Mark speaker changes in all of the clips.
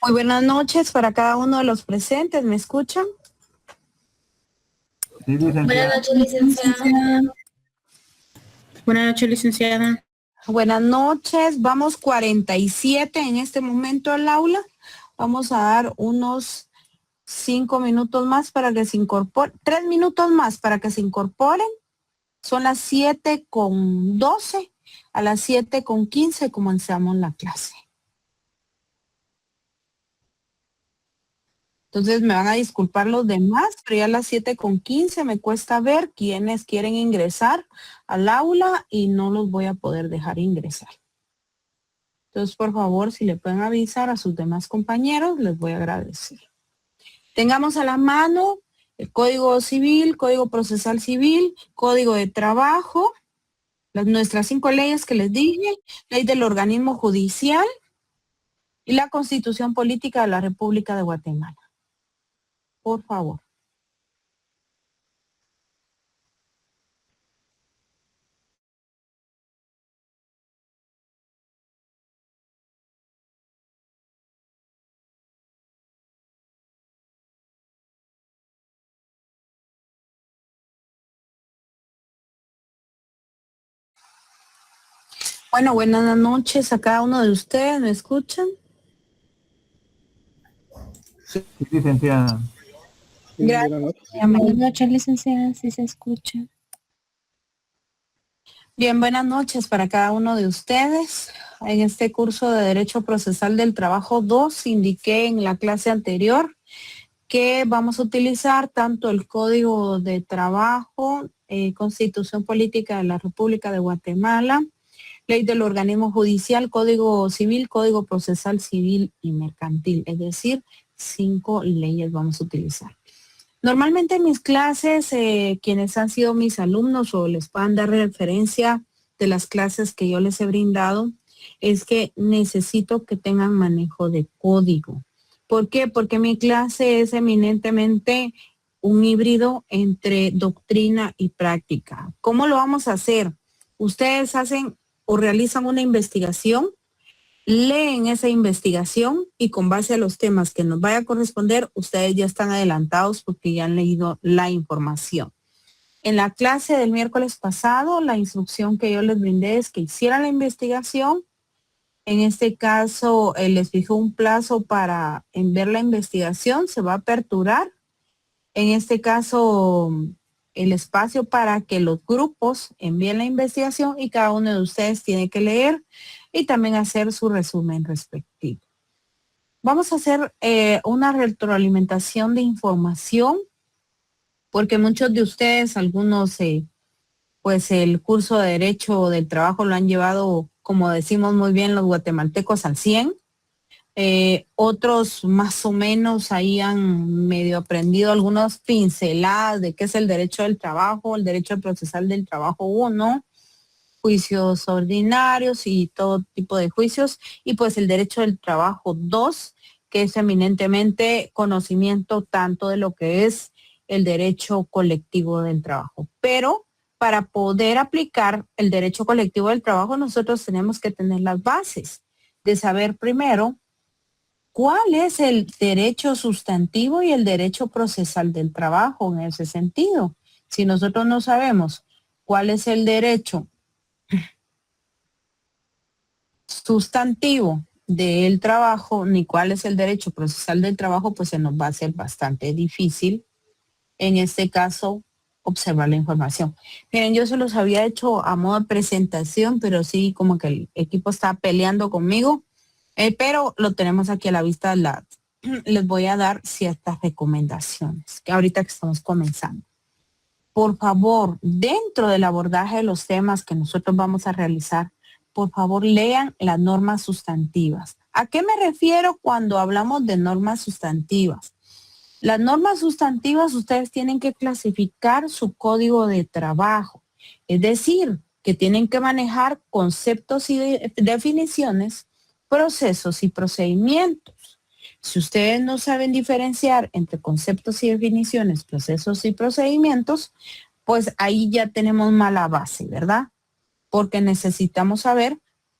Speaker 1: Muy buenas noches para cada uno de los presentes. ¿Me escuchan?
Speaker 2: Sí, licenciada.
Speaker 3: Buenas noches, licenciada. Buenas noches, licenciada.
Speaker 1: Buenas noches. Vamos 47 en este momento al aula. Vamos a dar unos 5 minutos más para que se incorporen. 3 minutos más para que se incorporen. Son las 7:12. A las 7:15 comenzamos la clase. Entonces me van a disculpar los demás, pero ya a las 7:15 me cuesta ver quiénes quieren ingresar al aula y no los voy a poder dejar ingresar. Entonces, por favor, si le pueden avisar a sus demás compañeros, les voy a agradecer. Tengamos a la mano el Código Civil, Código Procesal Civil, Código de Trabajo, nuestras 5 leyes que les dije, ley del organismo judicial y la Constitución Política de la República de Guatemala. Por favor. Bueno, buenas noches a cada uno de ustedes. ¿Me escuchan?
Speaker 2: Sí, licenciada.
Speaker 1: Gracias.
Speaker 3: Buenas noches, licenciada, si se escucha.
Speaker 1: Bien, buenas noches para cada uno de ustedes. En este curso de Derecho Procesal del Trabajo 2, indiqué en la clase anterior que vamos a utilizar tanto el Código de Trabajo, Constitución Política de la República de Guatemala, Ley del Organismo Judicial, Código Civil, Código Procesal Civil y Mercantil. Es decir, 5 leyes vamos a utilizar. Normalmente en mis clases, quienes han sido mis alumnos o les puedan dar referencia de las clases que yo les he brindado, es que necesito que tengan manejo de código. ¿Por qué? Porque mi clase es eminentemente un híbrido entre doctrina y práctica. ¿Cómo lo vamos a hacer? Ustedes hacen o realizan una investigación, leen esa investigación y con base a los temas que nos vaya a corresponder, ustedes ya están adelantados porque ya han leído la información. En la clase del miércoles pasado, la instrucción que yo les brindé es que hicieran la investigación. En este caso, les fijó un plazo para ver la investigación, se va a aperturar. En este caso, el espacio para que los grupos envíen la investigación y cada uno de ustedes tiene que leer y también hacer su resumen respectivo. Vamos a hacer una retroalimentación de información porque muchos de ustedes, algunos, pues el curso de Derecho del Trabajo lo han llevado, como decimos muy bien los guatemaltecos, al 100. Otros más o menos ahí han medio aprendido algunas pinceladas de qué es el derecho del trabajo, el derecho procesal del trabajo 1, juicios ordinarios y todo tipo de juicios, y pues el derecho del trabajo 2, que es eminentemente conocimiento tanto de lo que es el derecho colectivo del trabajo. Pero para poder aplicar el derecho colectivo del trabajo, nosotros tenemos que tener las bases de saber primero ¿cuál es el derecho sustantivo y el derecho procesal del trabajo en ese sentido? Si nosotros no sabemos cuál es el derecho sustantivo del trabajo, ni cuál es el derecho procesal del trabajo, pues se nos va a hacer bastante difícil, en este caso, observar la información. Miren, yo se los había hecho a modo de presentación, pero sí como que el equipo está peleando conmigo. Pero lo tenemos aquí a la vista. Les voy a dar ciertas recomendaciones, que ahorita que estamos comenzando. Por favor, dentro del abordaje de los temas que nosotros vamos a realizar, por favor, lean las normas sustantivas. ¿A qué me refiero cuando hablamos de normas sustantivas? Las normas sustantivas, ustedes tienen que clasificar su código de trabajo. Es decir, que tienen que manejar conceptos y definiciones, procesos y procedimientos. Si ustedes no saben diferenciar entre conceptos y definiciones, procesos y procedimientos, pues ahí ya tenemos mala base, ¿verdad? Porque necesitamos saber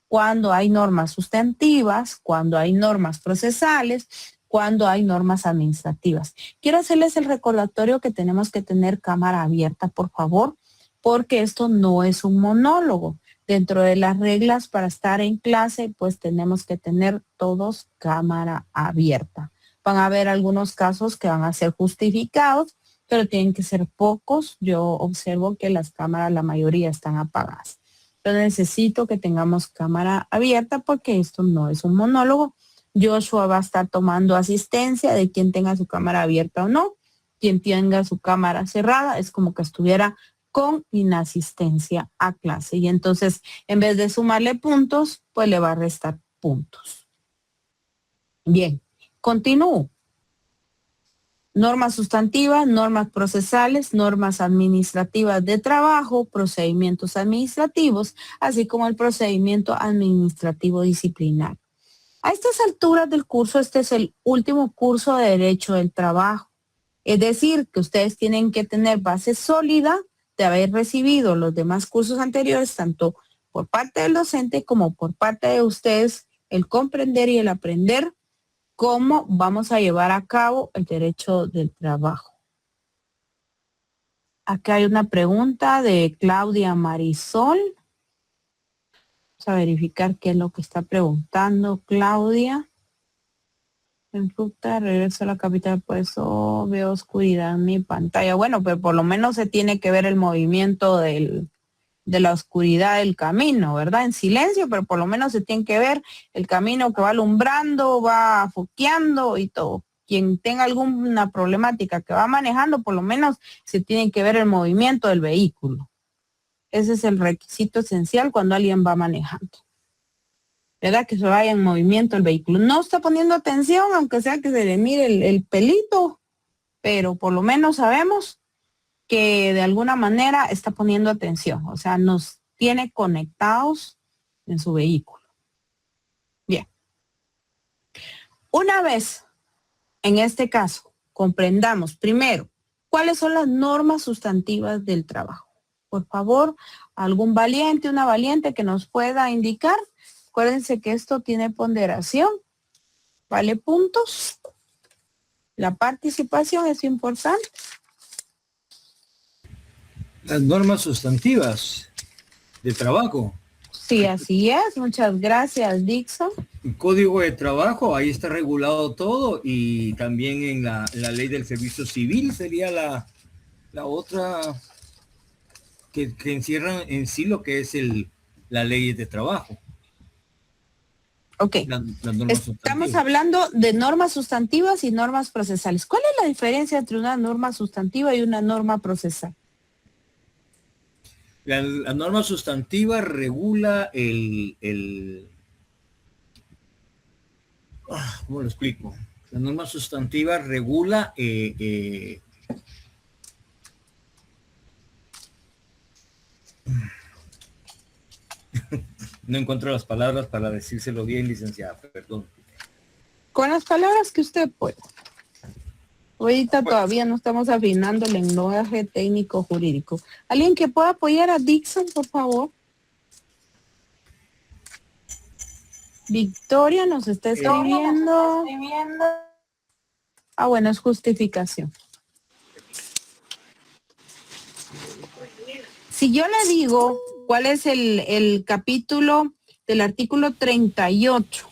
Speaker 1: cuando hay normas sustantivas, cuando hay normas procesales, cuando hay normas administrativas. Quiero hacerles el recordatorio que tenemos que tener cámara abierta, por favor, porque esto no es un monólogo. Dentro de las reglas para estar en clase, pues tenemos que tener todos cámara abierta. Van a haber algunos casos que van a ser justificados, pero tienen que ser pocos. Yo observo que las cámaras, la mayoría están apagadas. Yo necesito que tengamos cámara abierta porque esto no es un monólogo. Joshua va a estar tomando asistencia de quien tenga su cámara abierta o no. Quien tenga su cámara cerrada es como que estuviera con inasistencia a clase. Y entonces, en vez de sumarle puntos, pues le va a restar puntos. Bien, continúo. Normas sustantivas, normas procesales, normas administrativas de trabajo, procedimientos administrativos, así como el procedimiento administrativo disciplinario. A estas alturas del curso, este es el último curso de Derecho del Trabajo. Es decir, que ustedes tienen que tener base sólida de haber recibido los demás cursos anteriores, tanto por parte del docente como por parte de ustedes, el comprender y el aprender cómo vamos a llevar a cabo el derecho del trabajo. Acá hay una pregunta de Claudia Marisol. Vamos a verificar qué es lo que está preguntando Claudia. En ruta, regreso a la capital, por eso veo oscuridad en mi pantalla. Bueno, pero por lo menos se tiene que ver el movimiento de la oscuridad del camino, ¿verdad? En silencio, pero por lo menos se tiene que ver el camino que va alumbrando, va foqueando y todo. Quien tenga alguna problemática que va manejando, por lo menos se tiene que ver el movimiento del vehículo. Ese es el requisito esencial cuando alguien va manejando. ¿Verdad? Que se vaya en movimiento el vehículo. No está poniendo atención, aunque sea que se le mire el pelito, pero por lo menos sabemos que de alguna manera está poniendo atención, o sea, nos tiene conectados en su vehículo. Bien. Una vez, en este caso, comprendamos primero cuáles son las normas sustantivas del trabajo. Por favor, algún valiente, una valiente que nos pueda indicar. Acuérdense que esto tiene ponderación, vale puntos. La participación es importante.
Speaker 4: Las normas sustantivas de trabajo.
Speaker 1: Sí, así es. Muchas gracias, Dixon.
Speaker 4: El código de trabajo, ahí está regulado todo, y también en la ley del servicio civil sería la otra que encierran en sí lo que es la ley de trabajo.
Speaker 1: Ok.
Speaker 4: Las normas
Speaker 1: Estamos
Speaker 4: sustantivas.
Speaker 1: hablando de normas sustantivas y normas procesales. ¿Cuál es la diferencia entre una norma sustantiva y una norma procesal?
Speaker 4: La norma sustantiva regula ¿cómo lo explico? La norma sustantiva regula no encuentro las palabras para decírselo bien, licenciada, perdón.
Speaker 1: Con las palabras que usted pueda. Ahorita todavía no estamos afinando el lenguaje técnico jurídico. ¿Alguien que pueda apoyar a Dixon, por favor? Victoria nos está escribiendo. Ah, bueno, es justificación. Si yo le digo cuál es el capítulo del artículo 38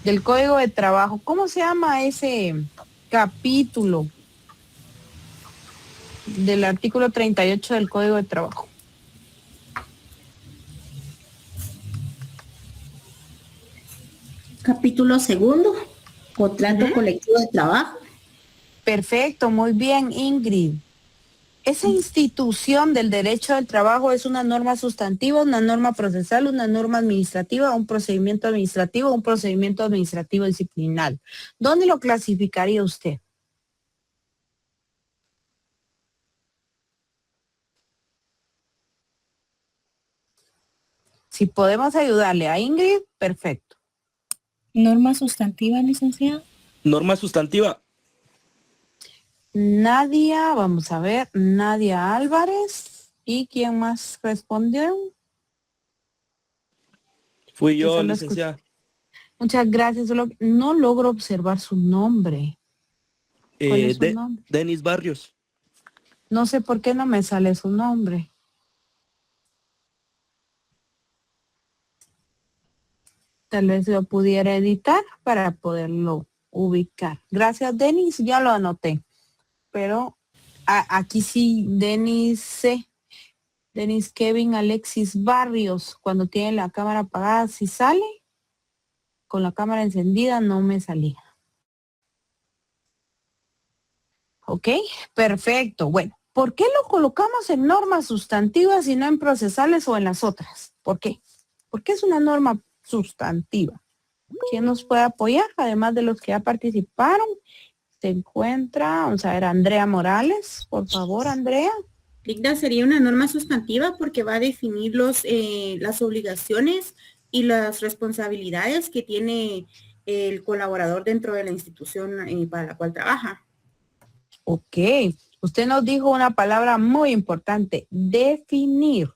Speaker 1: del Código de Trabajo, ¿cómo se llama ese capítulo del artículo 38 del Código de Trabajo?
Speaker 3: Capítulo segundo, contrato colectivo de trabajo.
Speaker 1: Perfecto, muy bien, Ingrid. Esa institución del derecho del trabajo es una norma sustantiva, una norma procesal, una norma administrativa, un procedimiento administrativo disciplinario. ¿Dónde lo clasificaría usted? Si podemos ayudarle a Ingrid, perfecto.
Speaker 3: Norma sustantiva, licenciada.
Speaker 5: Norma sustantiva.
Speaker 1: Nadia, vamos a ver, Nadia Álvarez. ¿Y quién más respondió?
Speaker 5: Fui yo,
Speaker 1: Solo escuché.
Speaker 5: licenciada.
Speaker 1: Muchas gracias. Solo no logro observar su nombre. ¿Cuál es su nombre?
Speaker 5: Denis Barrios.
Speaker 1: No sé por qué no me sale su nombre. Tal vez lo pudiera editar para poderlo ubicar. Gracias, Denis. Ya lo anoté. Pero aquí sí, Denis C. Denis Kevin Alexis Barrios. Cuando tiene la cámara apagada, si sale. Con la cámara encendida no me salía. Ok, perfecto. Bueno, ¿por qué lo colocamos en normas sustantivas y no en procesales o en las otras? ¿Por qué? Porque es una norma sustantiva. ¿Quién nos puede apoyar? Además de los que ya participaron, se encuentra, vamos a ver, Andrea Morales. Por favor, Andrea.
Speaker 3: Digna sería una norma sustantiva porque va a definir las obligaciones y las responsabilidades que tiene el colaborador dentro de la institución para la cual trabaja.
Speaker 1: Ok, usted nos dijo una palabra muy importante, definir.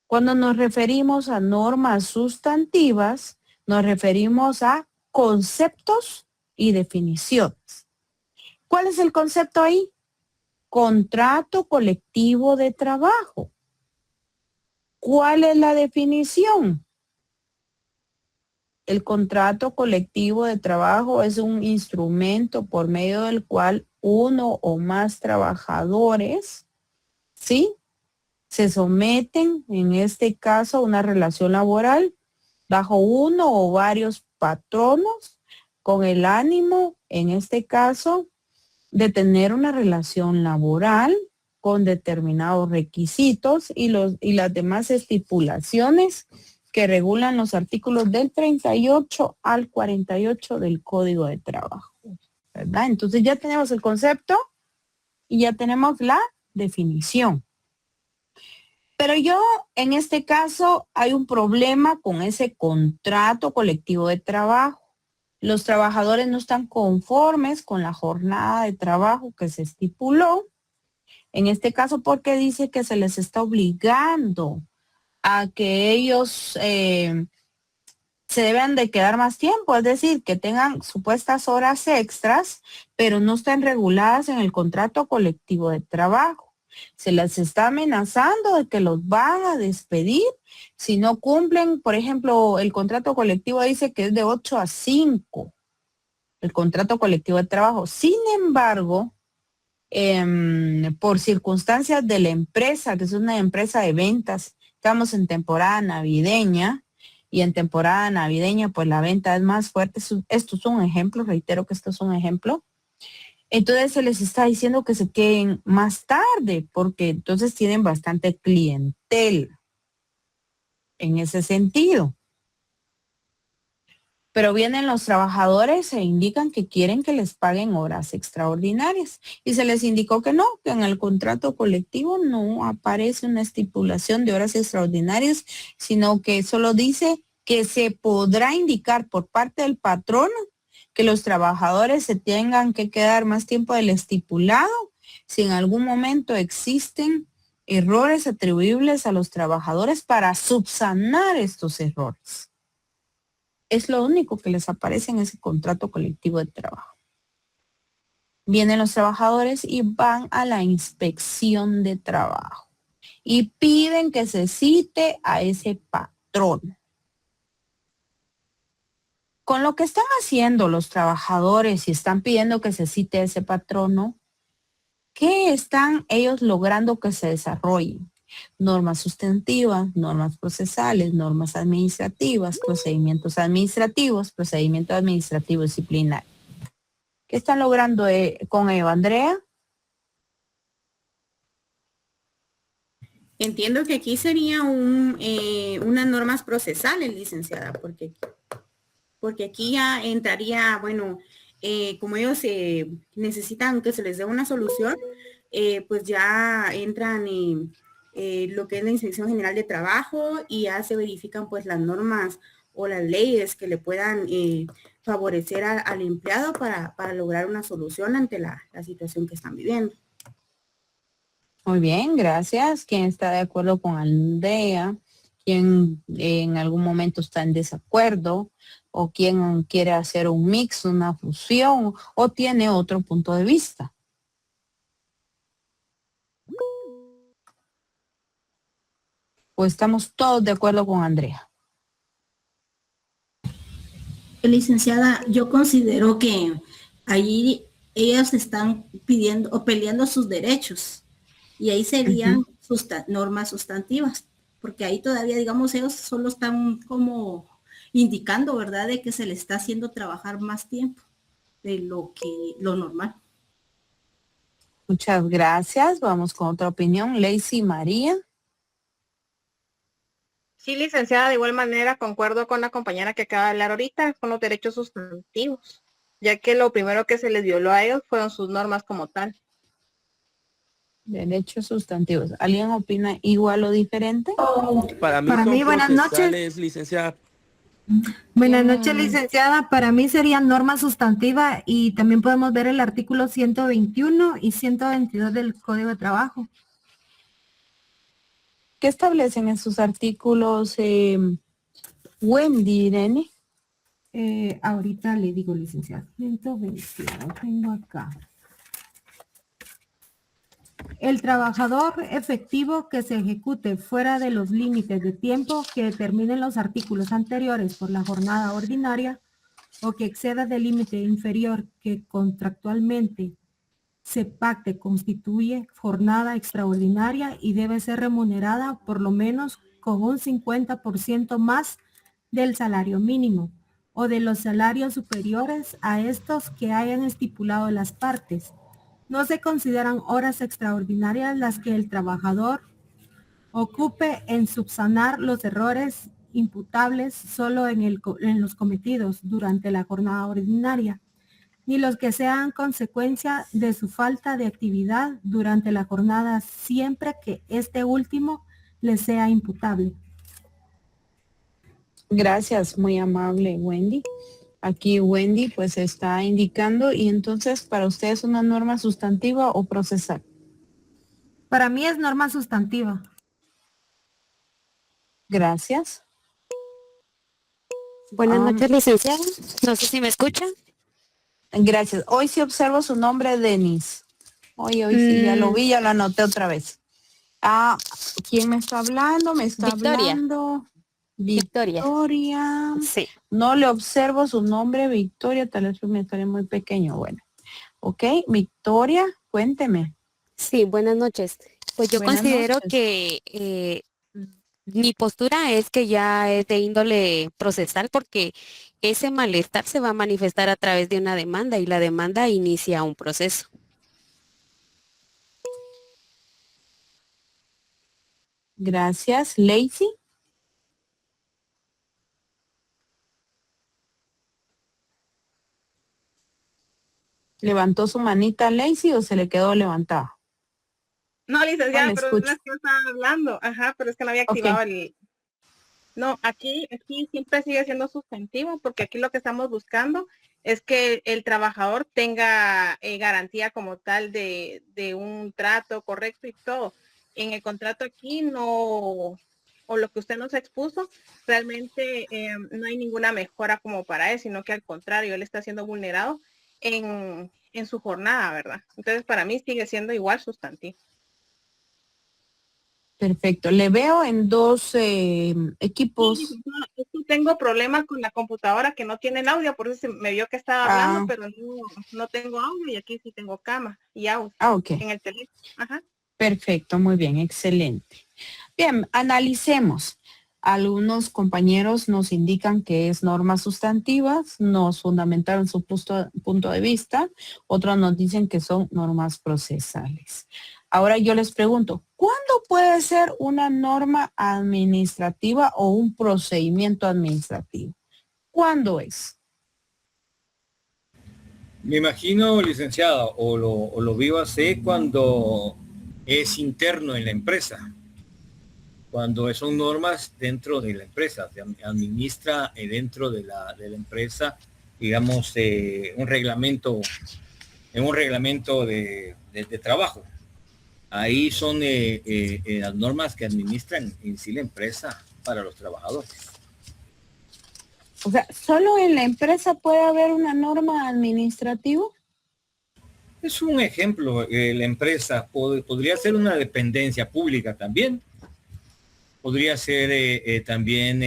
Speaker 1: Cuando nos referimos a normas sustantivas, nos referimos a conceptos y definiciones. ¿Cuál es el concepto ahí? Contrato colectivo de trabajo. ¿Cuál es la definición? El contrato colectivo de trabajo es un instrumento por medio del cual uno o más trabajadores, ¿sí?, se someten, en este caso, a una relación laboral bajo uno o varios patronos con el ánimo, en este caso, de tener una relación laboral con determinados requisitos y las demás estipulaciones que regulan los artículos del 38 al 48 del Código de Trabajo, ¿verdad? Entonces ya tenemos el concepto y ya tenemos la definición. Pero en este caso, hay un problema con ese contrato colectivo de trabajo. Los trabajadores no están conformes con la jornada de trabajo que se estipuló. En este caso, porque dice que se les está obligando a que ellos se deben de quedar más tiempo, es decir, que tengan supuestas horas extras, pero no están reguladas en el contrato colectivo de trabajo. Se les está amenazando de que los van a despedir si no cumplen. Por ejemplo, el contrato colectivo dice que es de 8 a 5, el contrato colectivo de trabajo. Sin embargo, por circunstancias de la empresa, que es una empresa de ventas, estamos en temporada navideña, y en temporada navideña pues la venta es más fuerte. Esto es un ejemplo, reitero que esto es un ejemplo. Entonces se les está diciendo que se queden más tarde, porque entonces tienen bastante clientela en ese sentido. Pero vienen los trabajadores e indican que quieren que les paguen horas extraordinarias. Y se les indicó que no, que en el contrato colectivo no aparece una estipulación de horas extraordinarias, sino que solo dice que se podrá indicar por parte del patrono que los trabajadores se tengan que quedar más tiempo del estipulado si en algún momento existen errores atribuibles a los trabajadores para subsanar estos errores. Es lo único que les aparece en ese contrato colectivo de trabajo. Vienen los trabajadores y van a la inspección de trabajo y piden que se cite a ese patrón. Con lo que están haciendo los trabajadores y están pidiendo que se cite a ese patrono, ¿qué están ellos logrando que se desarrollen? Normas sustantivas, normas procesales, normas administrativas, procedimientos administrativos disciplinarios. ¿Qué están logrando con ello, Andrea?
Speaker 3: Entiendo que aquí sería unas normas procesales, licenciada, porque aquí ya entraría, bueno, como ellos necesitan que se les dé una solución, pues ya entran lo que es la Inspección General de Trabajo y ya se verifican pues las normas o las leyes que le puedan favorecer al empleado para lograr una solución ante la situación que están viviendo.
Speaker 1: Muy bien, gracias. ¿Quién está de acuerdo con Andrea quien en algún momento está en desacuerdo o quien quiere hacer un mix, una fusión o tiene otro punto de vista. ¿O estamos todos de acuerdo con Andrea?
Speaker 5: Licenciada, yo considero que ahí ellas están pidiendo o peleando sus derechos y ahí serían normas sustantivas, porque ahí todavía, digamos, ellos solo están como indicando, ¿verdad?, de que se le está haciendo trabajar más tiempo de lo normal.
Speaker 1: Muchas gracias. Vamos con otra opinión. Lacey María.
Speaker 6: Sí, licenciada, de igual manera concuerdo con la compañera que acaba de hablar ahorita con los derechos sustantivos, ya que lo primero que se les violó a ellos fueron sus normas como tal.
Speaker 1: Derechos sustantivos. ¿Alguien opina igual o diferente?
Speaker 7: Para mí, buenas noches, licenciada.
Speaker 8: Buenas noches, licenciada. Para mí sería norma sustantiva y también podemos ver el artículo 121 y 122 del Código de Trabajo.
Speaker 1: ¿Qué establecen esos artículos, Wendy, Irene?
Speaker 8: Ahorita le digo, licenciada. 121, tengo acá. El trabajador efectivo que se ejecute fuera de los límites de tiempo que determinen los artículos anteriores por la jornada ordinaria o que exceda del límite inferior que contractualmente se pacte constituye jornada extraordinaria y debe ser remunerada por lo menos con un 50% más del salario mínimo o de los salarios superiores a estos que hayan estipulado las partes. No se consideran horas extraordinarias las que el trabajador ocupe en subsanar los errores imputables solo en los cometidos durante la jornada ordinaria, ni los que sean consecuencia de su falta de actividad durante la jornada siempre que este último le sea imputable.
Speaker 1: Gracias, muy amable, Wendy. Aquí Wendy pues está indicando, y entonces para usted es una norma sustantiva o procesal.
Speaker 8: Para mí es norma sustantiva.
Speaker 1: Gracias.
Speaker 9: Buenas noches, licenciada. No sé si me escucha.
Speaker 1: Gracias. Hoy sí observo su nombre, Denis. Hoy sí, ya lo vi, ya lo anoté otra vez. ¿Quién me está hablando? Me está
Speaker 9: Victoria.
Speaker 1: hablando.
Speaker 9: Victoria.
Speaker 1: Victoria.
Speaker 9: Sí.
Speaker 1: No le observo su nombre, Victoria, tal vez me estaré muy pequeño. Bueno. Ok, Victoria, cuénteme.
Speaker 9: Sí, buenas noches. Pues yo
Speaker 1: Buenas
Speaker 9: considero
Speaker 1: noches.
Speaker 9: que mi postura es que ya es de índole procesal porque ese malestar se va a manifestar a través de una demanda y la demanda inicia un proceso.
Speaker 1: Gracias. Lacey. ¿Levantó su manita Lacey o se le quedó levantada?
Speaker 6: No, licenciada,
Speaker 1: No le
Speaker 6: pero
Speaker 1: escucho.
Speaker 6: es que estaba hablando. Ajá, pero es que no había activado el... No, aquí siempre sigue siendo sustantivo porque aquí lo que estamos buscando es que el trabajador tenga garantía como tal de un trato correcto y todo. En el contrato aquí no, o lo que usted nos expuso, realmente no hay ninguna mejora como para él, sino que al contrario, él está siendo vulnerado en su jornada, ¿verdad? Entonces para mí sigue siendo igual sustantivo.
Speaker 1: Perfecto. Le veo en dos equipos.
Speaker 6: Sí, tengo problemas con la computadora que no tiene audio, por eso me vio que estaba hablando, pero no tengo audio y aquí sí tengo cama y audio
Speaker 1: Ok.
Speaker 6: en el teléfono. Ajá.
Speaker 1: Perfecto, muy bien, excelente. Bien, analicemos. Algunos compañeros nos indican que es normas sustantivas, nos fundamentaron su punto de vista, otros nos dicen que son normas procesales. Ahora yo les pregunto, ¿cuándo puede ser una norma administrativa o un procedimiento administrativo? ¿Cuándo es?
Speaker 4: Me imagino, licenciada, o lo vivo así cuando es interno en la empresa. Cuando son normas dentro de la empresa, se administra dentro de la empresa, digamos, un reglamento de trabajo. Ahí son las normas que administran en sí la empresa para los trabajadores.
Speaker 1: O sea, ¿solo en la empresa puede haber una norma administrativa?
Speaker 4: Es un ejemplo, la empresa podría ser una dependencia pública también. Podría ser también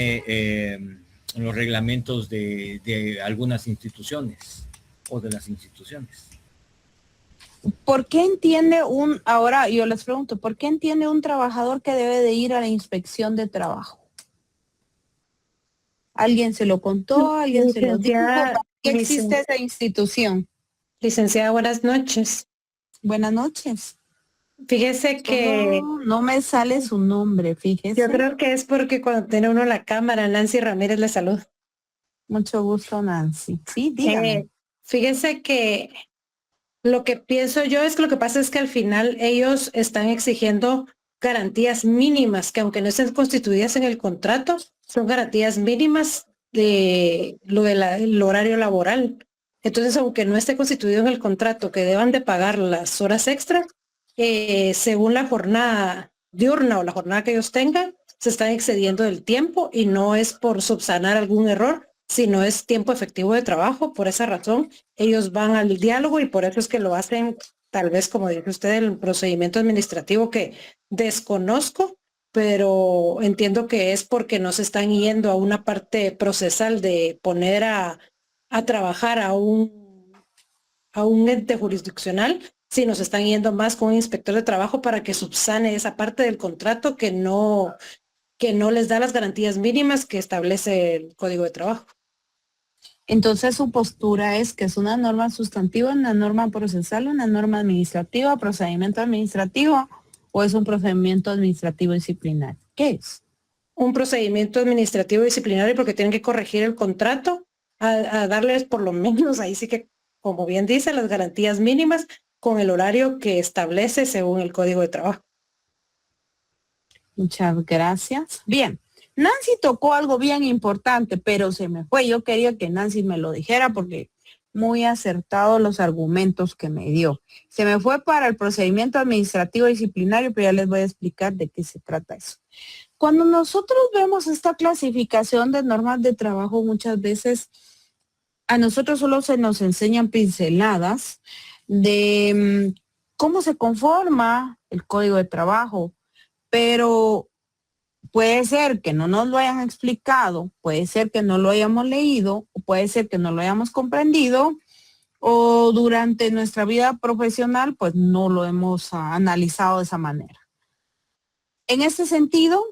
Speaker 4: los reglamentos de algunas instituciones o de las instituciones.
Speaker 1: ¿Por qué ahora yo les pregunto, ¿por qué entiende un trabajador que debe de ir a la inspección de trabajo? ¿Alguien se lo contó? ¿Alguien se lo dijo? ¿Para qué existe esa institución?
Speaker 10: Licenciada, buenas noches.
Speaker 1: Buenas noches.
Speaker 10: Fíjese que...
Speaker 1: No me sale su nombre, fíjese.
Speaker 10: Yo creo que es porque cuando tiene uno la cámara, Nancy Ramírez le saluda.
Speaker 1: Mucho gusto, Nancy. Sí, dígame.
Speaker 10: Fíjese que lo que pienso yo es que lo que pasa es que al final ellos están exigiendo garantías mínimas, que aunque no estén constituidas en el contrato, son garantías mínimas de lo del horario laboral. Entonces, aunque no esté constituido en el contrato que deban de pagar las horas extras, según la jornada diurna o la jornada que ellos tengan, se están excediendo del tiempo y no es por subsanar algún error, sino es tiempo efectivo de trabajo. Por esa razón, ellos van al diálogo y por eso es que lo hacen, tal vez, como dice usted, el procedimiento administrativo que desconozco, pero entiendo que es porque no se están yendo a una parte procesal de poner a trabajar a un ente jurisdiccional, sino se están yendo más con un inspector de trabajo para que subsane esa parte del contrato que no les da las garantías mínimas que establece el Código de Trabajo.
Speaker 1: Entonces su postura es que es una norma sustantiva, una norma procesal, una norma administrativa, procedimiento administrativo, o es un procedimiento administrativo disciplinario. ¿Qué es?
Speaker 10: Un procedimiento administrativo disciplinario porque tienen que corregir el contrato a darles por lo menos, ahí sí que, como bien dice, las garantías mínimas con el horario que establece según el Código de Trabajo.
Speaker 1: Muchas gracias. Bien, Nancy tocó algo bien importante, pero se me fue. Yo quería que Nancy me lo dijera porque muy acertados los argumentos que me dio. Se me fue para el procedimiento administrativo disciplinario, pero ya les voy a explicar de qué se trata eso. Cuando nosotros vemos esta clasificación de normas de trabajo, muchas veces a nosotros solo se nos enseñan pinceladas de cómo se conforma el Código de Trabajo, pero puede ser que no nos lo hayan explicado, puede ser que no lo hayamos leído, o puede ser que no lo hayamos comprendido, o durante nuestra vida profesional, pues no lo hemos analizado de esa manera. En este sentido,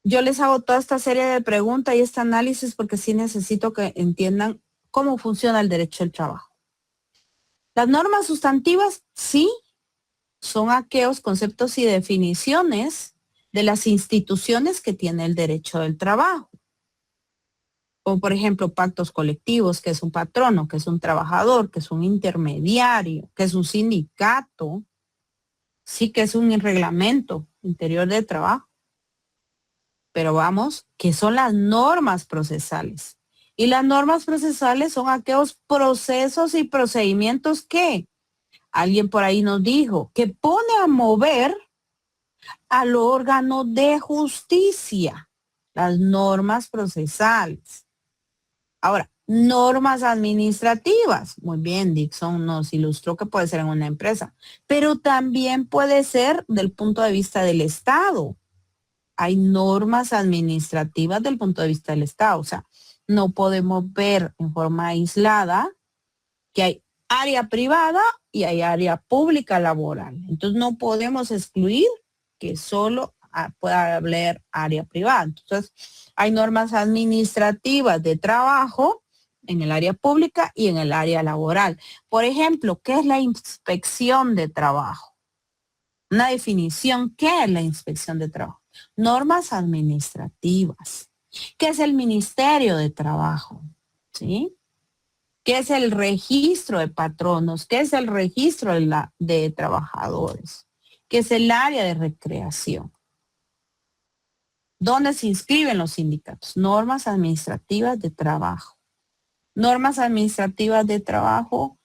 Speaker 1: yo les hago toda esta serie de preguntas y este análisis porque sí necesito que entiendan cómo funciona el derecho del trabajo. Las normas sustantivas, sí, son aquellos conceptos y definiciones de las instituciones que tiene el derecho del trabajo. Como por ejemplo, pactos colectivos, que es un patrono, que es un trabajador, que es un intermediario, que es un sindicato, sí que es un reglamento interior de trabajo. Pero vamos, que son las normas procesales. Y las normas procesales son aquellos procesos y procedimientos que alguien por ahí nos dijo, que pone a mover al órgano de justicia, las normas procesales. Ahora, normas administrativas. Muy bien, Dixon nos ilustró que puede ser en una empresa, pero también puede ser del punto de vista del Estado. Hay normas administrativas del punto de vista del Estado. O sea, no podemos ver en forma aislada que hay área privada y hay área pública laboral. Entonces no podemos excluir que solo pueda haber área privada. Entonces hay normas administrativas de trabajo en el área pública y en el área laboral. Por ejemplo, ¿qué es la inspección de trabajo? Una definición, ¿qué es la inspección de trabajo? Normas administrativas. ¿Qué es el Ministerio de Trabajo? ¿Sí? ¿Qué es el registro de patronos? ¿Qué es el registro de trabajadores? ¿Qué es el área de recreación? ¿Dónde se inscriben los sindicatos? Normas administrativas de trabajo. Normas administrativas de trabajo,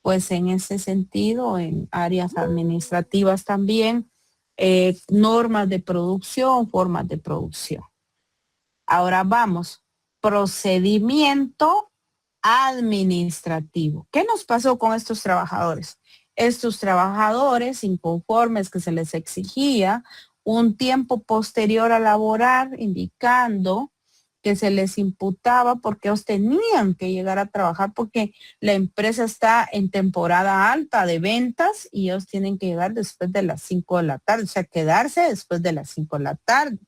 Speaker 1: pues en ese sentido, en áreas administrativas también, normas de producción, formas de producción. Ahora vamos, procedimiento administrativo. ¿Qué nos pasó con estos trabajadores? Estos trabajadores inconformes que se les exigía un tiempo posterior a laborar, indicando que se les imputaba porque ellos tenían que llegar a trabajar porque la empresa está en temporada alta de ventas y ellos tienen que llegar después de las 5 de la tarde, o sea, quedarse después de las 5 de la tarde.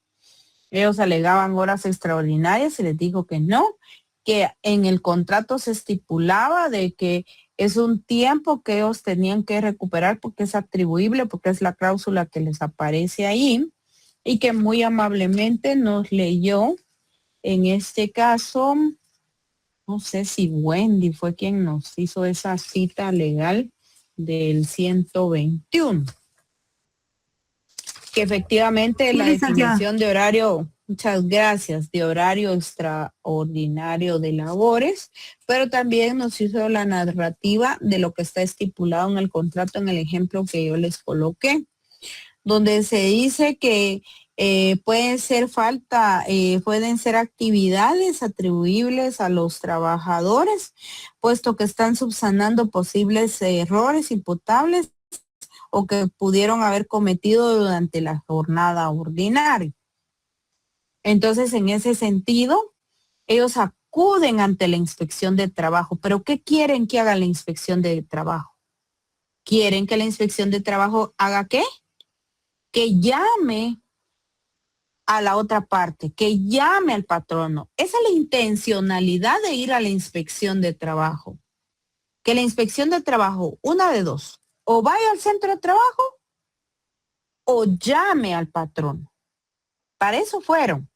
Speaker 1: Ellos alegaban horas extraordinarias y les dijo que no, que en el contrato se estipulaba de que es un tiempo que ellos tenían que recuperar porque es atribuible, porque es la cláusula que les aparece ahí, y que muy amablemente nos leyó, en este caso, no sé si Wendy fue quien nos hizo esa cita legal del 121. Que efectivamente la definición de horario, muchas gracias, de horario extraordinario de labores, pero también nos hizo la narrativa de lo que está estipulado en el contrato en el ejemplo que yo les coloqué, donde se dice que pueden ser actividades atribuibles a los trabajadores, puesto que están subsanando posibles errores imputables o que pudieron haber cometido durante la jornada ordinaria. Entonces, en ese sentido, ellos acuden ante la inspección de trabajo. ¿Pero qué quieren que haga la inspección de trabajo? ¿Quieren que la inspección de trabajo haga qué? Que llame a la otra parte, que llame al patrono. Esa es la intencionalidad de ir a la inspección de trabajo. Que la inspección de trabajo, una de dos, o vaya al centro de trabajo o llame al patrón. Para eso fueron.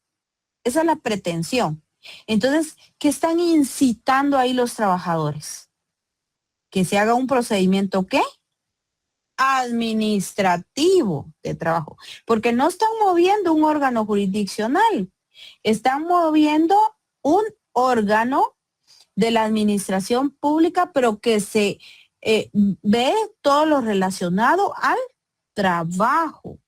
Speaker 1: Esa es la pretensión. Entonces, ¿qué están incitando ahí los trabajadores? Que se haga un procedimiento, ¿qué? Administrativo de trabajo. Porque no están moviendo un órgano jurisdiccional. Están moviendo un órgano de la administración pública, pero que se ve todo lo relacionado al trabajo.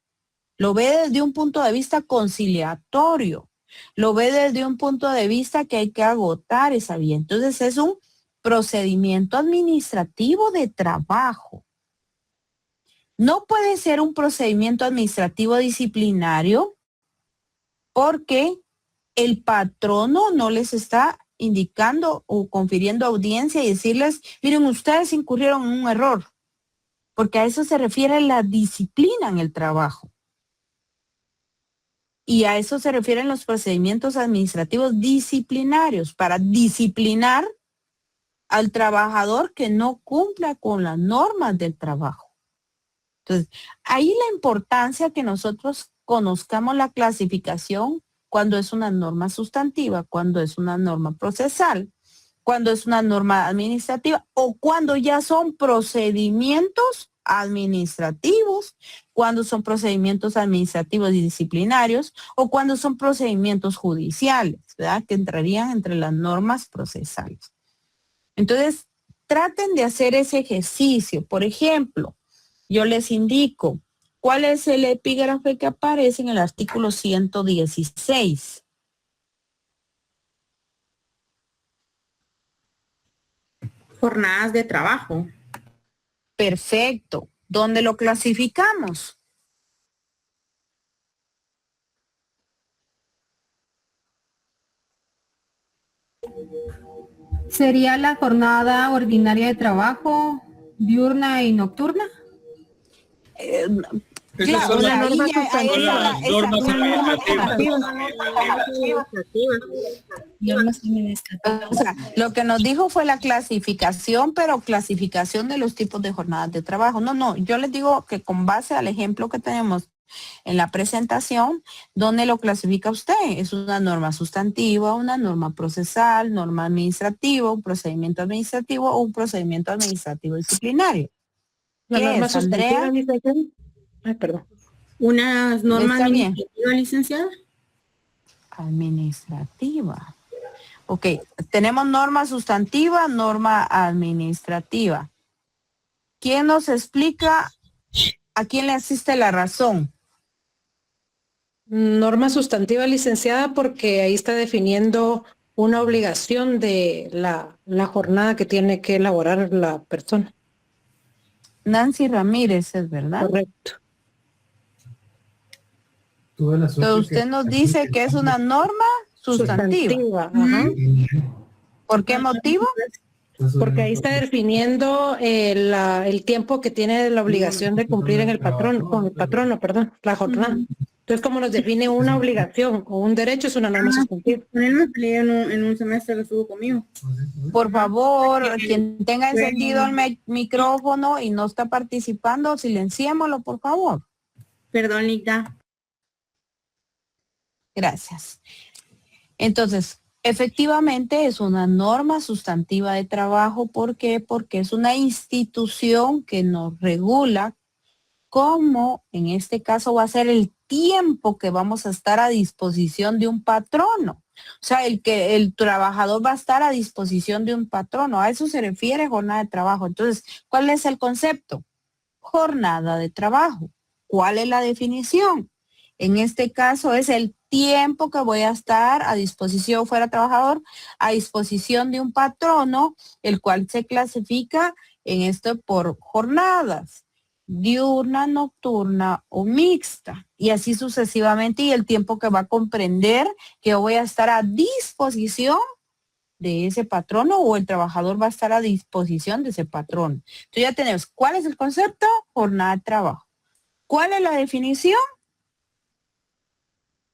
Speaker 1: Lo ve desde un punto de vista conciliatorio. Lo ve desde un punto de vista que hay que agotar esa vía. Entonces es un procedimiento administrativo de trabajo. No puede ser un procedimiento administrativo disciplinario porque el patrono no les está indicando o confiriendo audiencia y decirles, miren, ustedes incurrieron en un error, porque a eso se refiere la disciplina en el trabajo. Y a eso se refieren los procedimientos administrativos disciplinarios, para disciplinar al trabajador que no cumpla con las normas del trabajo. Entonces, ahí la importancia que nosotros conozcamos la clasificación cuando es una norma sustantiva, cuando es una norma procesal, cuando es una norma administrativa o cuando ya son procedimientos administrativos, cuando son procedimientos administrativos y disciplinarios o cuando son procedimientos judiciales, ¿verdad? Que entrarían entre las normas procesales. Entonces, traten de hacer ese ejercicio. Por ejemplo, yo les indico cuál es el epígrafe que aparece en el artículo 116.
Speaker 3: Jornadas de trabajo.
Speaker 1: Perfecto. ¿Dónde lo clasificamos?
Speaker 8: ¿Sería la jornada ordinaria de trabajo, diurna y nocturna?
Speaker 4: Esas son las normas administrativas.
Speaker 1: O sea, lo que nos dijo fue la clasificación, pero clasificación de los tipos de jornadas de trabajo. No, yo les digo que con base al ejemplo que tenemos en la presentación, ¿dónde lo clasifica usted? ¿Es una norma sustantiva, una norma procesal, norma administrativa, un procedimiento administrativo o un procedimiento administrativo disciplinario?
Speaker 10: La norma sustantiva, ay, perdón.
Speaker 3: ¿Una norma administrativa, licenciada?
Speaker 1: Administrativa. Ok, tenemos norma sustantiva, norma administrativa. ¿Quién nos explica a quién le asiste la razón?
Speaker 10: Norma sustantiva, licenciada, porque ahí está definiendo una obligación de la jornada que tiene que elaborar la persona.
Speaker 1: Nancy Ramírez, ¿es verdad?
Speaker 10: Correcto.
Speaker 1: Entonces usted nos dice que es una norma sustantiva.
Speaker 10: Ajá.
Speaker 1: ¿Por qué motivo?
Speaker 10: Porque ahí está definiendo el tiempo que tiene la obligación de cumplir en el patrón, con el patrono, perdón, la jornada. Entonces, como nos define una obligación o un derecho, es una norma sustantiva.
Speaker 3: Con él me peleé en un semestre que estuvo conmigo.
Speaker 1: Por favor, quien tenga encendido el micrófono y no está participando, silenciémoslo, por favor.
Speaker 3: Perdón, Lita.
Speaker 1: Gracias. Entonces, efectivamente es una norma sustantiva de trabajo. ¿Por qué? Porque es una institución que nos regula cómo, en este caso, va a ser el tiempo que vamos a estar a disposición de un patrono. O sea, el trabajador va a estar a disposición de un patrono. A eso se refiere jornada de trabajo. Entonces, ¿cuál es el concepto? Jornada de trabajo. ¿Cuál es la definición? En este caso es el tiempo que voy a estar a disposición, fuera trabajador, a disposición de un patrono, el cual se clasifica en esto por jornadas, diurna, nocturna o mixta, y así sucesivamente, y el tiempo que va a comprender que yo voy a estar a disposición de ese patrono o el trabajador va a estar a disposición de ese patrono. Entonces ya tenemos, ¿cuál es el concepto? Jornada de trabajo. ¿Cuál es la definición?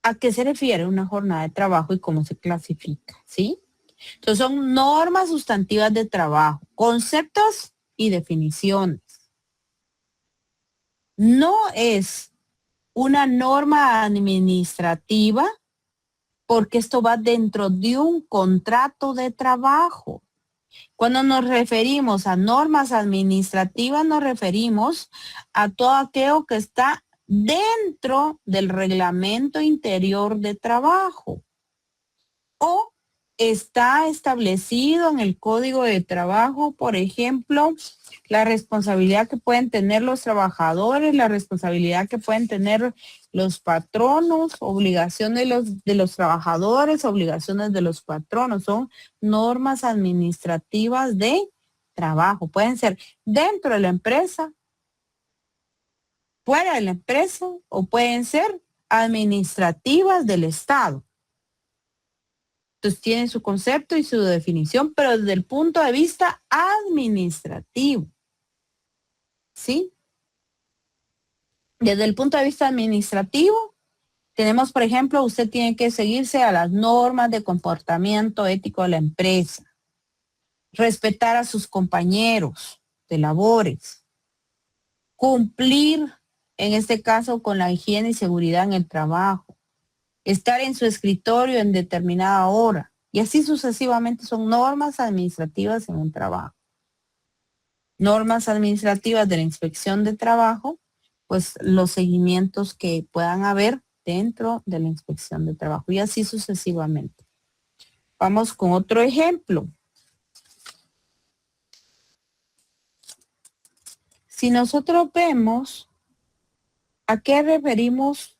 Speaker 1: ¿A qué se refiere una jornada de trabajo y cómo se clasifica? ¿Sí? Entonces son normas sustantivas de trabajo, conceptos y definiciones. No es una norma administrativa porque esto va dentro de un contrato de trabajo. Cuando nos referimos a normas administrativas, nos referimos a todo aquello que está dentro del reglamento interior de trabajo o está establecido en el Código de Trabajo, por ejemplo, la responsabilidad que pueden tener los trabajadores, la responsabilidad que pueden tener los patronos, obligaciones de los trabajadores, obligaciones de los patronos. Son normas administrativas de trabajo. Pueden ser dentro de la empresa, fuera de la empresa, o pueden ser administrativas del Estado. Entonces tienen su concepto y su definición, pero desde el punto de vista administrativo. ¿Sí? Desde el punto de vista administrativo, tenemos, por ejemplo, usted tiene que seguirse a las normas de comportamiento ético de la empresa, respetar a sus compañeros de labores, cumplir, en este caso, con la higiene y seguridad en el trabajo, estar en su escritorio en determinada hora, y así sucesivamente son normas administrativas en un trabajo. Normas administrativas de la inspección de trabajo, pues los seguimientos que puedan haber dentro de la inspección de trabajo, y así sucesivamente. Vamos con otro ejemplo. Si nosotros vemos a qué referimos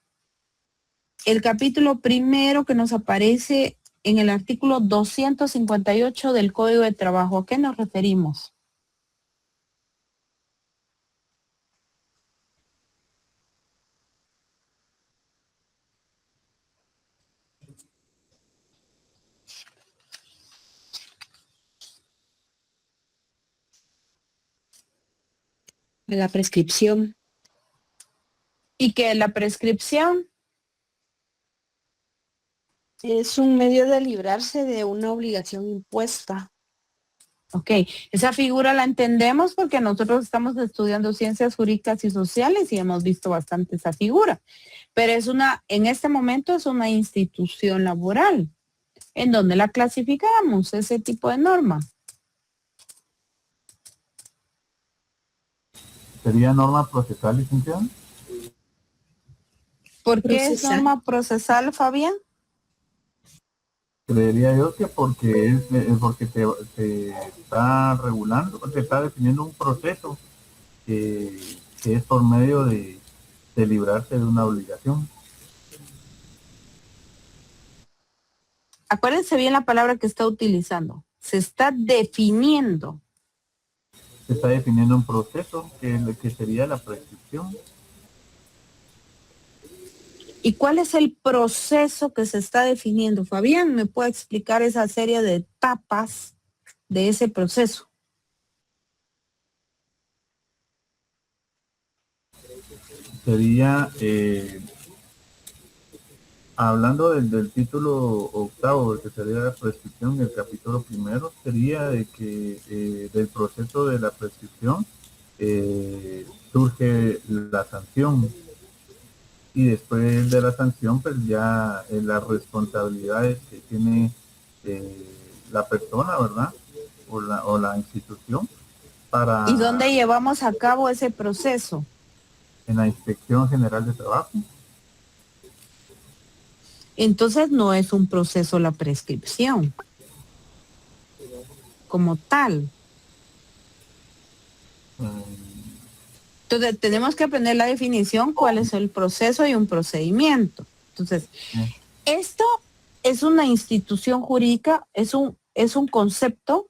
Speaker 1: el capítulo primero que nos aparece en el artículo 258 del Código de Trabajo, ¿a qué nos referimos?
Speaker 9: La prescripción.
Speaker 1: ¿Y qué es la prescripción?
Speaker 9: Es un medio de librarse de una obligación impuesta.
Speaker 1: Ok, esa figura la entendemos porque nosotros estamos estudiando ciencias jurídicas y sociales y hemos visto bastante esa figura. Pero es en este momento es una institución laboral. ¿En donde la clasificamos, ese tipo de norma?
Speaker 2: ¿Sería norma procesal, licenciada?
Speaker 1: ¿Por qué es norma procesal, Fabián?
Speaker 2: Creería yo que porque porque te está regulando, te está definiendo un proceso que es por medio de librarse de una obligación.
Speaker 1: acuérdense bien la palabra que está utilizando. Se está definiendo.
Speaker 2: Se está definiendo un proceso que sería la prescripción.
Speaker 1: ¿Y cuál es el proceso que se está definiendo? Fabián, ¿me puede explicar esa serie de etapas de ese proceso?
Speaker 2: Sería, hablando del título octavo, que sería la prescripción, el capítulo primero, sería de que del proceso de la prescripción surge la sanción. Y después de la sanción, pues ya las responsabilidades que tiene la persona, ¿verdad? O la institución para...
Speaker 1: ¿Y dónde llevamos a cabo ese proceso?
Speaker 2: En la Inspección General de Trabajo.
Speaker 1: Entonces no es un proceso la prescripción como tal. Entonces tenemos que aprender la definición, cuál es el proceso y un procedimiento. Entonces, esto es una institución jurídica, es un concepto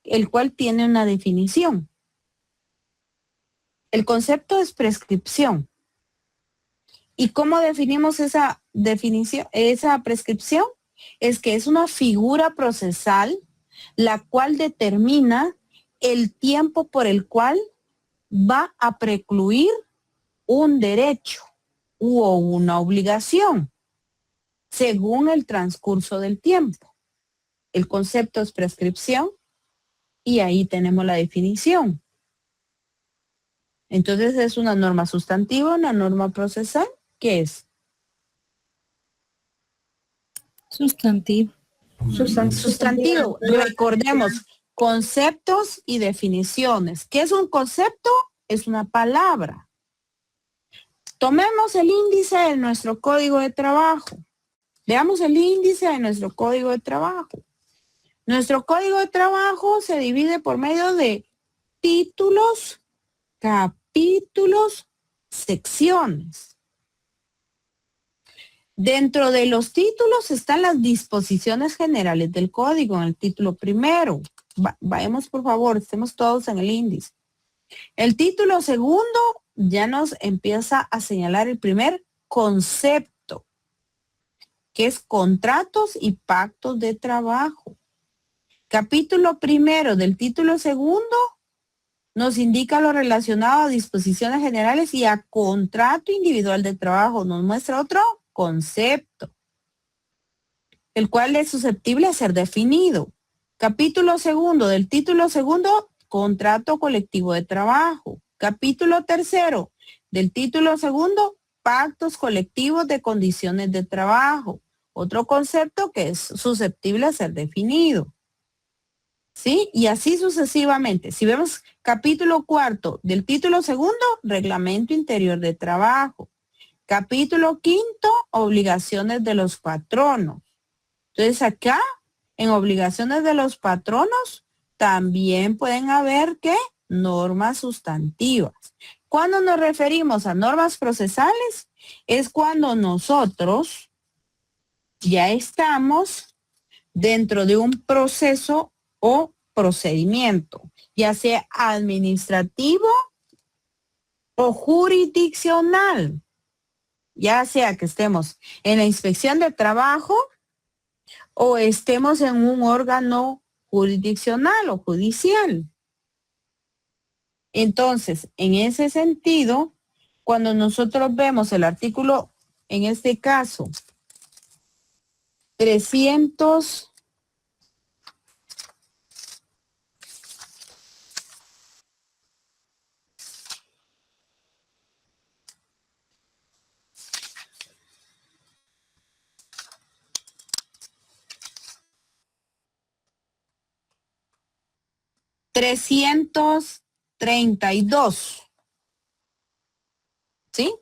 Speaker 1: el cual tiene una definición. El concepto es prescripción. ¿Y cómo definimos esa definición, esa prescripción? Es que es una figura procesal la cual determina el tiempo por el cual va a precluir un derecho o una obligación según el transcurso del tiempo. El concepto es prescripción y ahí tenemos la definición. Entonces es una norma sustantiva, una norma procesal. ¿Qué es?
Speaker 5: Sustantivo.
Speaker 1: Sustantivo. Recordemos, conceptos y definiciones. ¿Qué es un concepto? Es una palabra. Tomemos el índice de nuestro código de trabajo. Veamos el índice de nuestro código de trabajo. Nuestro código de trabajo se divide por medio de títulos, capítulos, secciones. Dentro de los títulos están las disposiciones generales del código en el título primero. Vayamos por favor, estemos todos en el índice. El título segundo ya nos empieza a señalar el primer concepto, que es contratos y pactos de trabajo. Capítulo primero del título segundo nos indica lo relacionado a disposiciones generales y a contrato individual de trabajo. Nos muestra otro concepto, el cual es susceptible a ser definido. Capítulo segundo del título segundo, contrato colectivo de trabajo. Capítulo tercero del título segundo, pactos colectivos de condiciones de trabajo. Otro concepto que es susceptible a ser definido. ¿Sí? Y así sucesivamente. Si vemos capítulo cuarto del título segundo, reglamento interior de trabajo. Capítulo quinto, obligaciones de los patronos. Entonces acá, en obligaciones de los patronos, también pueden haber, ¿qué? Normas sustantivas. Cuando nos referimos a normas procesales, es cuando nosotros ya estamos dentro de un proceso o procedimiento, ya sea administrativo o jurisdiccional. Ya sea que estemos en la inspección de trabajo o estemos en un órgano jurisdiccional o judicial. Entonces, en ese sentido, cuando nosotros vemos el artículo, en este caso, 300... ...332... ¿sí?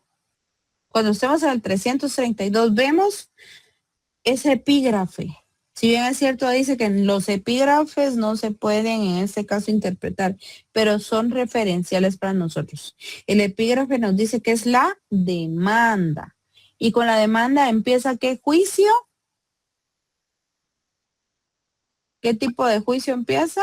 Speaker 1: Cuando estemos en el 332 vemos ese epígrafe. Si bien es cierto, dice que los epígrafes no se pueden en este caso interpretar, pero son referenciales para nosotros. El epígrafe nos dice que es la demanda. Y con la demanda empieza ¿qué juicio? ¿Qué tipo de juicio empieza?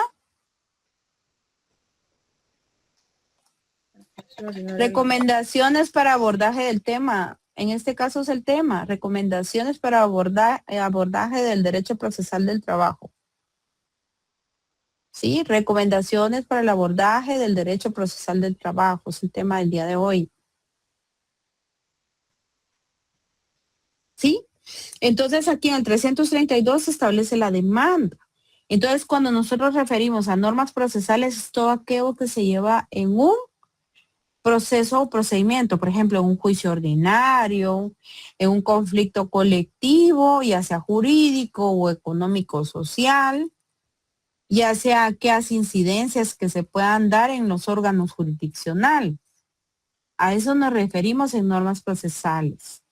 Speaker 1: Recomendaciones para abordaje del tema. En este caso es el tema. Recomendaciones para abordaje del derecho procesal del trabajo. Sí, recomendaciones para el abordaje del derecho procesal del trabajo. Es el tema del día de hoy. ¿Sí? Entonces aquí en el 332 se establece la demanda. Entonces cuando nosotros referimos a normas procesales es todo aquello que se lleva en un proceso o procedimiento, por ejemplo, en un juicio ordinario, en un conflicto colectivo, ya sea jurídico o económico social, ya sea aquellas incidencias que se puedan dar en los órganos jurisdiccionales. A eso nos referimos en normas procesales.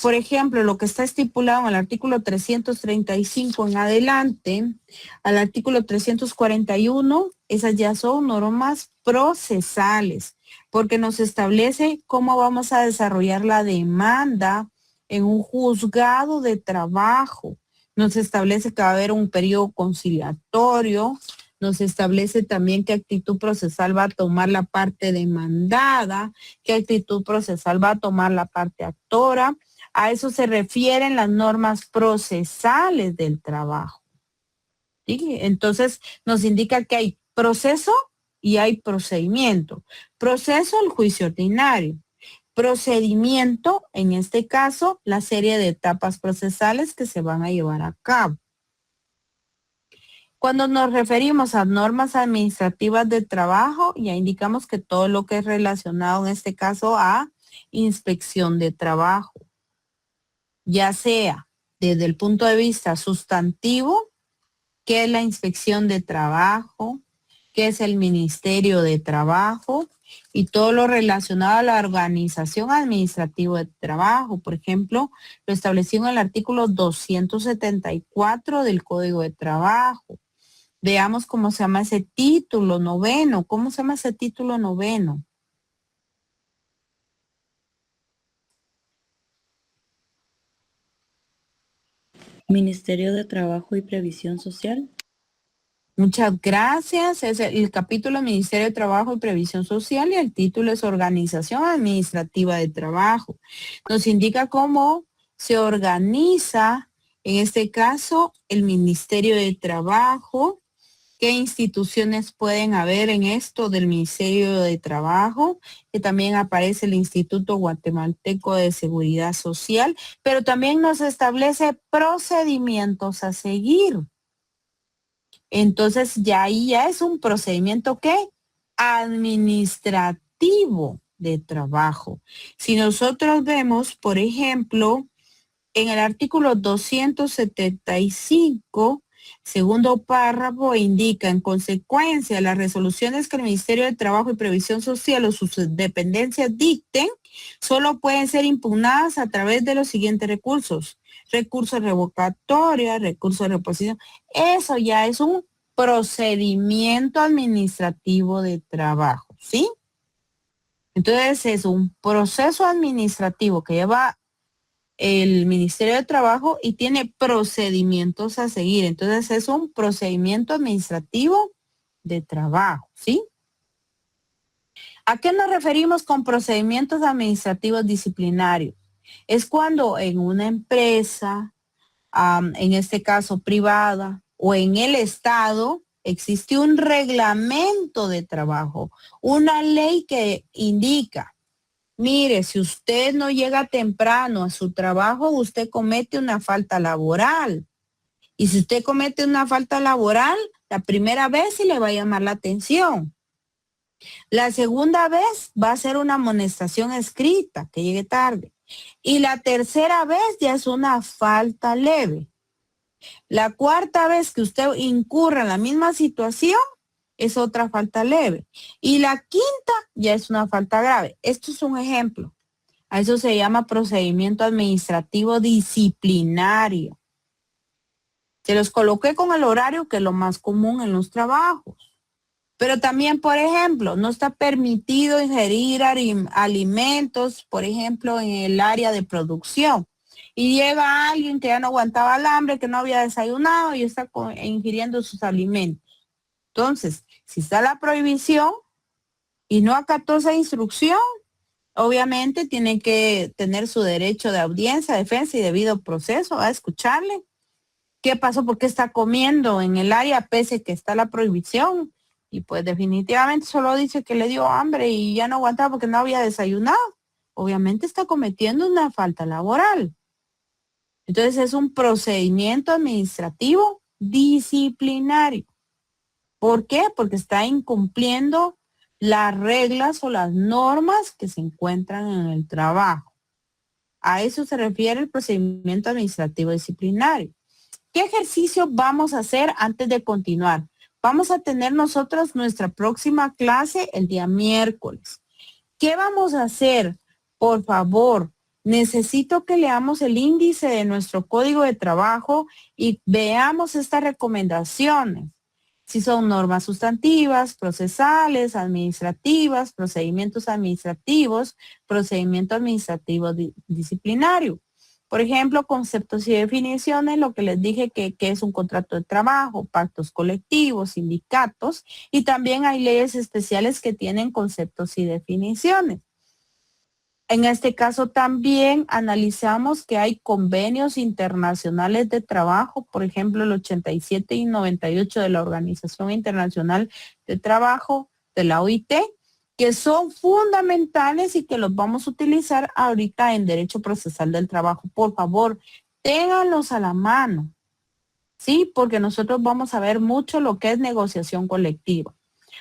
Speaker 1: Por ejemplo, lo que está estipulado en el artículo 335 en adelante, al artículo 341, esas ya son normas procesales, porque nos establece cómo vamos a desarrollar la demanda en un juzgado de trabajo. Nos establece que va a haber un periodo conciliatorio, nos establece también qué actitud procesal va a tomar la parte demandada, qué actitud procesal va a tomar la parte actora. A eso se refieren las normas procesales del trabajo. ¿Sí? Entonces, nos indica que hay proceso y hay procedimiento. Proceso, el juicio ordinario. Procedimiento, en este caso, la serie de etapas procesales que se van a llevar a cabo. Cuando nos referimos a normas administrativas de trabajo, ya indicamos que todo lo que es relacionado en este caso a inspección de trabajo, ya sea desde el punto de vista sustantivo, qué es la inspección de trabajo, qué es el Ministerio de Trabajo y todo lo relacionado a la organización administrativa de trabajo. Por ejemplo, lo establecido en el artículo 274 del Código de Trabajo. Veamos cómo se llama ese título noveno. ¿Cómo se llama ese título noveno?
Speaker 11: Ministerio de Trabajo y Previsión Social.
Speaker 1: Muchas gracias. Es el capítulo Ministerio de Trabajo y Previsión Social y el título es Organización Administrativa de Trabajo. Nos indica cómo se organiza, en este caso, el Ministerio de Trabajo, qué instituciones pueden haber en esto del Ministerio de Trabajo, que también aparece el Instituto Guatemalteco de Seguridad Social, pero también nos establece procedimientos a seguir. Entonces ya ahí ya es un procedimiento ¿qué? Administrativo de trabajo. Si nosotros vemos, por ejemplo, en el artículo 275, segundo párrafo, indica en consecuencia las resoluciones que el Ministerio de Trabajo y Previsión Social o sus dependencias dicten, solo pueden ser impugnadas a través de los siguientes recursos. Recurso revocatorio, recurso de reposición. Eso ya es un procedimiento administrativo de trabajo, ¿sí? Entonces es un proceso administrativo que lleva el Ministerio de Trabajo y tiene procedimientos a seguir. Entonces es un procedimiento administrativo de trabajo, ¿sí? ¿A qué nos referimos con procedimientos administrativos disciplinarios? Es cuando en una empresa, en este caso privada, o en el Estado, existe un reglamento de trabajo, una ley que indica, mire, si usted no llega temprano a su trabajo, usted comete una falta laboral. Y si usted comete una falta laboral, la primera vez sí le va a llamar la atención. La segunda vez va a ser una amonestación escrita, que llegue tarde. Y la tercera vez ya es una falta leve. La cuarta vez que usted incurra en la misma situación, es otra falta leve. Y la quinta ya es una falta grave. Esto es un ejemplo. A eso se llama procedimiento administrativo disciplinario. Se los coloqué con el horario, que es lo más común en los trabajos. Pero también, por ejemplo, no está permitido ingerir alimentos, por ejemplo, en el área de producción. y llega alguien que ya no aguantaba el hambre, que no había desayunado y está ingiriendo sus alimentos. Entonces, si está la prohibición y no acató esa instrucción, obviamente tiene que tener su derecho de audiencia, defensa y debido proceso a escucharle. ¿Qué pasó? ¿Por qué está comiendo en el área pese que está la prohibición? Y pues definitivamente solo dice que le dio hambre y ya no aguantaba porque no había desayunado. Obviamente está cometiendo una falta laboral. Entonces es un procedimiento administrativo disciplinario. ¿Por qué? Porque está incumpliendo las reglas o las normas que se encuentran en el trabajo. A eso se refiere el procedimiento administrativo disciplinario. ¿Qué ejercicio vamos a hacer antes de continuar? Vamos a tener nosotros nuestra próxima clase el día miércoles. ¿Qué vamos a hacer? Por favor, necesito que leamos el índice de nuestro código de trabajo y veamos estas recomendaciones. Si son normas sustantivas, procesales, administrativas, procedimiento administrativo disciplinario. Por ejemplo, conceptos y definiciones, lo que les dije que es un contrato de trabajo, pactos colectivos, sindicatos, y también hay leyes especiales que tienen conceptos y definiciones. En este caso también analizamos que hay convenios internacionales de trabajo, por ejemplo, el 87 y 98 de la Organización Internacional de Trabajo, de la OIT, que son fundamentales y que los vamos a utilizar ahorita en Derecho Procesal del Trabajo. Por favor, ténganlos a la mano, ¿sí? Porque nosotros vamos a ver mucho lo que es negociación colectiva.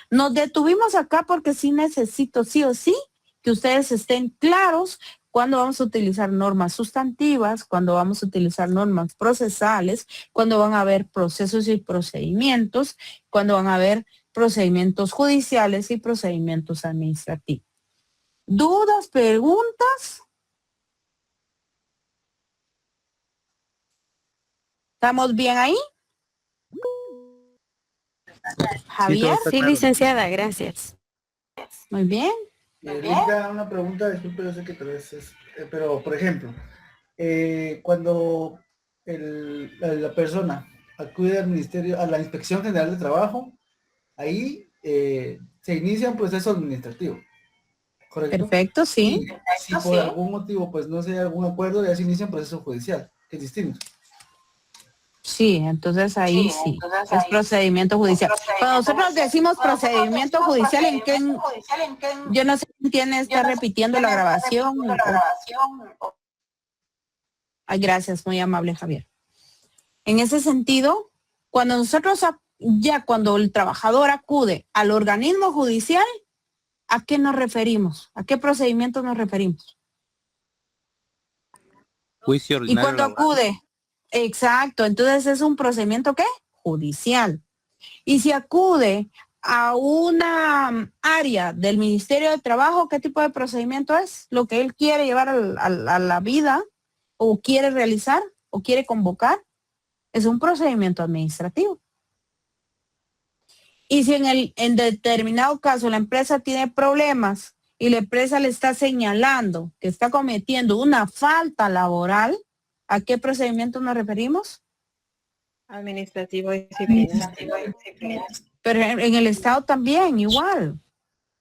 Speaker 1: Nos detuvimos acá porque sí necesito, sí o sí, que ustedes estén claros cuando vamos a utilizar normas sustantivas, cuando vamos a utilizar normas procesales, cuando van a haber procesos y procedimientos, cuando van a haber procedimientos judiciales y procedimientos administrativos. ¿Dudas, preguntas? ¿Estamos bien ahí? Javier.
Speaker 9: Sí, licenciada, gracias.
Speaker 1: Muy bien.
Speaker 12: Linda, una pregunta, disculpe, yo sé que tal vez es, pero por ejemplo, cuando la persona acude al ministerio, a la Inspección General de Trabajo, ahí se inicia un proceso administrativo, ¿correcto?
Speaker 1: Perfecto, sí.
Speaker 12: Si por algún motivo, pues no se hay algún acuerdo, ya se inicia un proceso judicial, que es distinto.
Speaker 1: Sí, entonces ahí sí, es procedimiento judicial. Cuando nosotros decimos procedimiento judicial, ¿en qué? Yo no sé quién está repitiendo la grabación. Ay, gracias, muy amable Javier. En ese sentido, cuando nosotros, cuando el trabajador acude al organismo judicial, ¿a qué nos referimos? ¿A qué procedimiento nos referimos?
Speaker 7: Juicio ordinario.
Speaker 1: Y cuando acude... Exacto, entonces es un procedimiento ¿qué? Judicial. Y si acude a una área del Ministerio de Trabajo, ¿qué tipo de procedimiento es? Lo que él quiere llevar a la vida o quiere realizar o quiere convocar, es un procedimiento administrativo. Y si en determinado caso la empresa tiene problemas y la empresa le está señalando que está cometiendo una falta laboral, ¿a qué procedimiento nos referimos?
Speaker 6: Administrativo disciplinario.
Speaker 1: Pero en el Estado también, igual.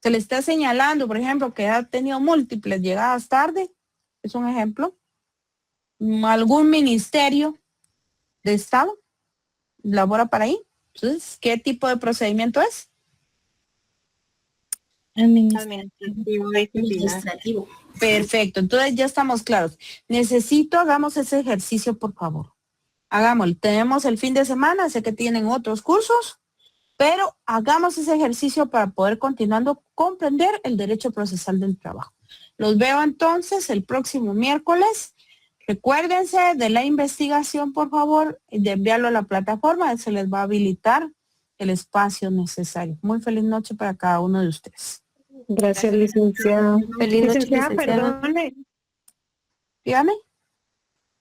Speaker 1: Se le está señalando, por ejemplo, que ha tenido múltiples llegadas tarde. Es un ejemplo. Algún ministerio de Estado labora para ahí. Entonces, ¿qué tipo de procedimiento es?
Speaker 6: Administrativo.
Speaker 1: Perfecto, entonces ya estamos claros. Necesito, hagamos ese ejercicio, por favor. Hagámoslo. Tenemos el fin de semana, sé que tienen otros cursos, pero hagamos ese ejercicio para poder continuando comprender el derecho procesal del trabajo. Los veo entonces el próximo miércoles. Recuérdense de la investigación, por favor, y de enviarlo a la plataforma, se les va a habilitar el espacio necesario. Muy feliz noche para cada uno de ustedes.
Speaker 10: Gracias, licenciada.
Speaker 9: Feliz noche,
Speaker 10: Licenciada,
Speaker 9: licenciada.
Speaker 10: perdone.
Speaker 1: Dígame.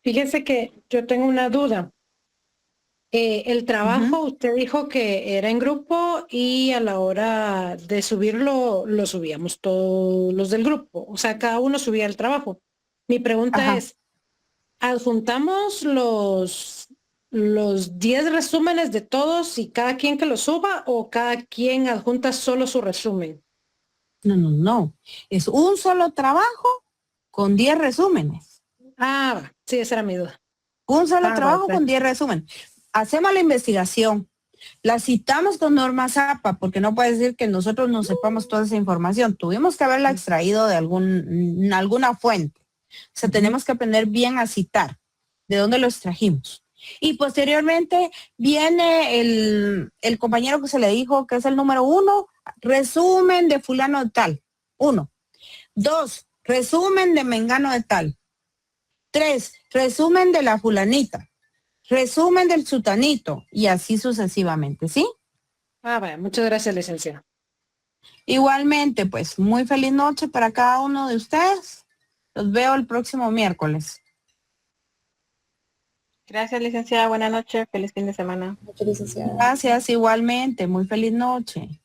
Speaker 10: Fíjese que yo tengo una duda. El trabajo, usted dijo que era en grupo y a la hora de subirlo, lo subíamos todos los del grupo. O sea, cada uno subía el trabajo. Mi pregunta es, ¿adjuntamos los 10 resúmenes de todos y cada quien que los suba o cada quien adjunta solo su resumen?
Speaker 1: No. Es un solo trabajo con 10 resúmenes.
Speaker 10: Ah, sí, esa era mi duda.
Speaker 1: Un solo trabajo con 10 resúmenes. Hacemos la investigación. La citamos con normas APA, porque no puede decir que nosotros no sepamos toda esa información. Tuvimos que haberla extraído de alguna fuente. O sea, tenemos que aprender bien a citar de dónde lo extrajimos. Y posteriormente viene el compañero que se le dijo que es el número 1, resumen de fulano de tal. 1. 2, resumen de mengano de tal. 3, resumen de la fulanita. Resumen del sutanito y así sucesivamente, ¿sí?
Speaker 10: Vale, muchas gracias, licenciada.
Speaker 1: Igualmente, pues, muy feliz noche para cada uno de ustedes. Los veo el próximo miércoles.
Speaker 6: Gracias, licenciada. Buenas noches. Feliz fin de semana.
Speaker 1: Gracias, igualmente. Muy feliz noche.